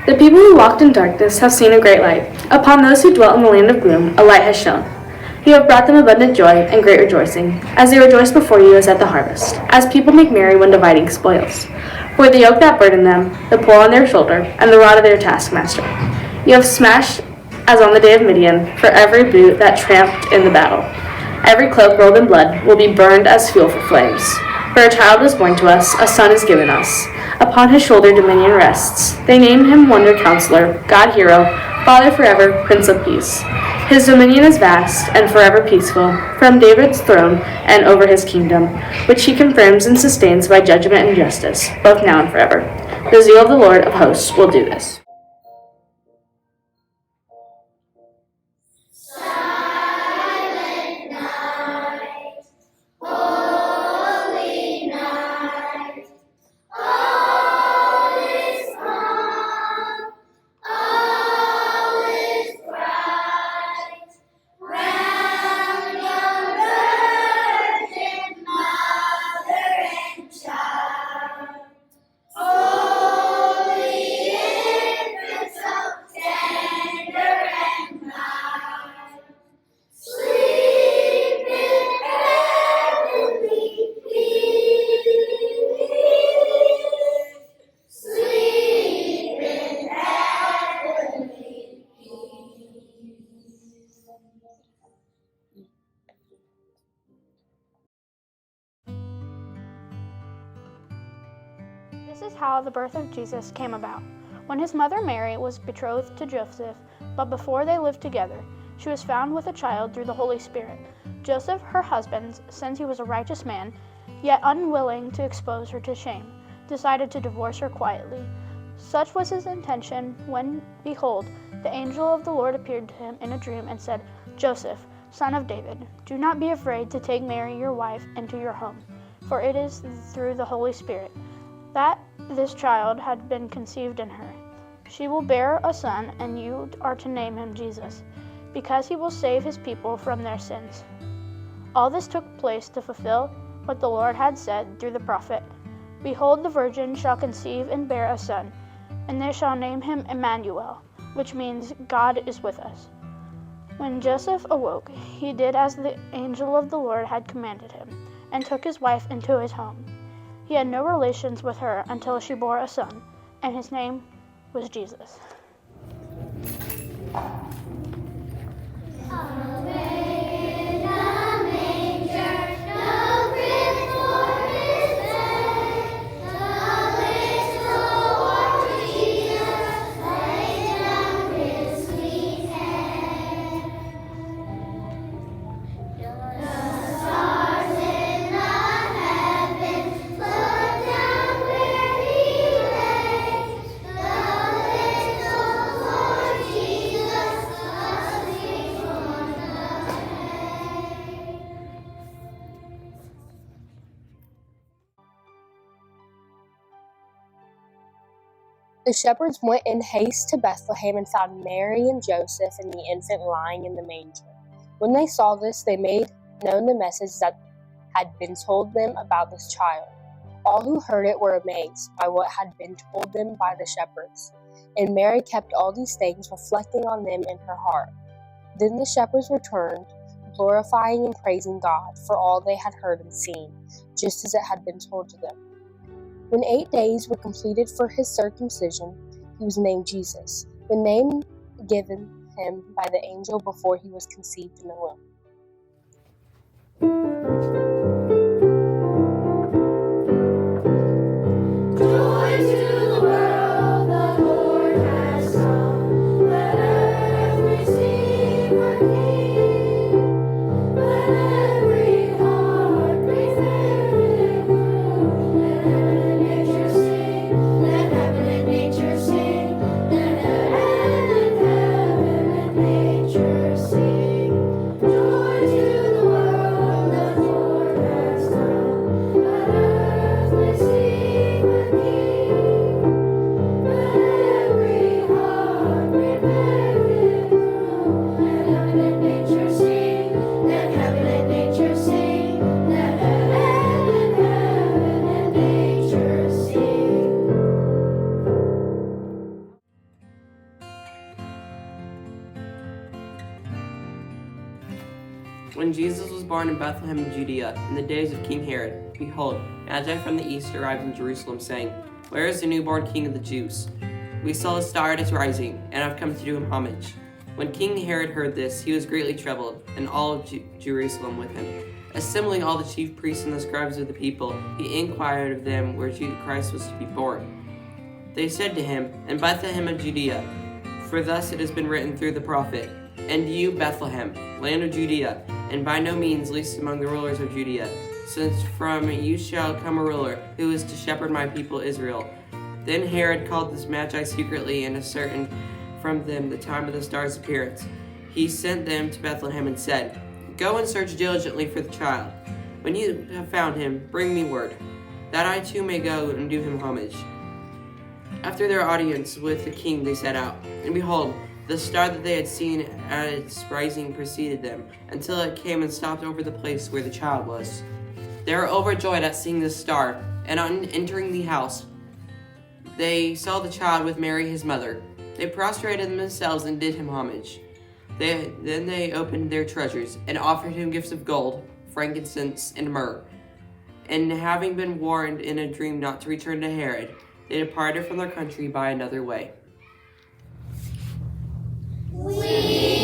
The people who walked in darkness have seen a great light. Upon those who dwelt in the land of gloom, a light has shone. You have brought them abundant joy and great rejoicing, as they rejoice before you as at the harvest, as people make merry when dividing spoils. For the yoke that burdened them, the pole on their shoulder, and the rod of their taskmaster, you have smashed as on the day of Midian, for every boot that tramped in the battle. Every cloak rolled in blood will be burned as fuel for flames. For a child is born to us, a son is given us. Upon his shoulder dominion rests. They name him Wonder Counselor, God Hero, Father forever, Prince of Peace. His dominion is vast and forever peaceful, from David's throne and over his kingdom, which he confirms and sustains by judgment and justice, both now and forever. The zeal of the Lord of hosts will do this. This is how the birth of Jesus came about. When his mother Mary was betrothed to Joseph, but before they lived together, she was found with a child through the Holy Spirit. Joseph, her husband, since he was a righteous man, yet unwilling to expose her to shame, decided to divorce her quietly. Such was his intention when, behold, the angel of the Lord appeared to him in a dream and said, "Joseph, son of David, do not be afraid to take Mary your wife into your home, for it is through the Holy Spirit that this child had been conceived in her. She will bear a son, and you are to name him Jesus, because he will save his people from their sins." All this took place to fulfill what the Lord had said through the prophet, "Behold, the virgin shall conceive and bear a son, and they shall name him Emmanuel," which means God is with us. When Joseph awoke, he did as the angel of the Lord had commanded him, and took his wife into his home. He had no relations with her until she bore a son, and his name was Jesus. The shepherds went in haste to Bethlehem and found Mary and Joseph and the infant lying in the manger. When they saw this, they made known the message that had been told them about this child. All who heard it were amazed by what had been told them by the shepherds. And Mary kept all these things, reflecting on them in her heart. Then the shepherds returned, glorifying and praising God for all they had heard and seen, just as it had been told to them. When 8 days were completed for his circumcision, he was named Jesus, the name given him by the angel before he was conceived in the womb. Joy to the world, the Lord has come. Let earth receive her King. Let every heart prepare and grow. Let heaven and nature sing. Let heaven and nature sing. Let heaven and nature sing. Joy born in Bethlehem in Judea in the days of King Herod. Behold, Magi from the east arrived in Jerusalem, saying, Where is the newborn King of the Jews? We saw his star at its rising, and have come to do him homage. When King Herod heard this, he was greatly troubled, and all of Jerusalem with him. Assembling all the chief priests and the scribes of the people, he inquired of them where Christ was to be born. They said to him, In Bethlehem of Judea, for thus it has been written through the prophet, And you, Bethlehem, land of Judea, and by no means least among the rulers of Judea, since from you shall come a ruler who is to shepherd my people Israel. Then Herod called the Magi secretly and ascertained from them the time of the star's appearance. He sent them to Bethlehem and said, Go and search diligently for the child. When you have found him, bring me word, that I too may go and do him homage. After their audience with the king, they set out, and behold, the star that they had seen at its rising preceded them, until it came and stopped over the place where the child was. They were overjoyed at seeing the star, and on entering the house, they saw the child with Mary his mother. They prostrated themselves and did him homage. Then they opened their treasures, and offered him gifts of gold, frankincense, and myrrh. And having been warned in a dream not to return to Herod, they departed from their country by another way. We